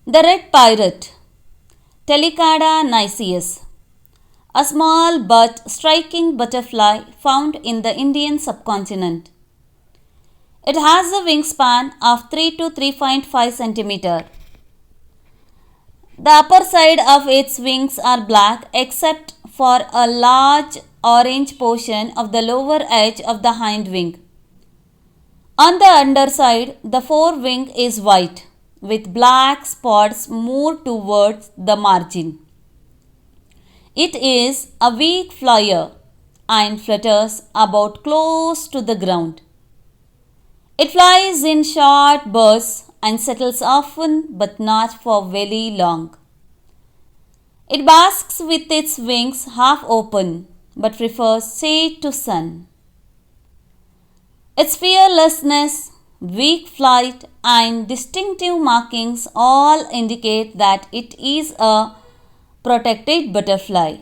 The red pirate, Talicada nyseus, a small but striking butterfly found in the Indian subcontinent. It has a wingspan of 3 to 3.5 cm. The upper side of its wings are black except for a large orange portion of the lower edge of the hindwing. On the underside, the forewing is white with black spots moved towards the margin. It is a weak flier and flutters about close to the ground. It flies in short bursts and settles often but not for very long. It basks with its wings half open but prefers shade to sun. Its fearlessness, weak flight, and distinctive markings all indicate that it is a protected butterfly.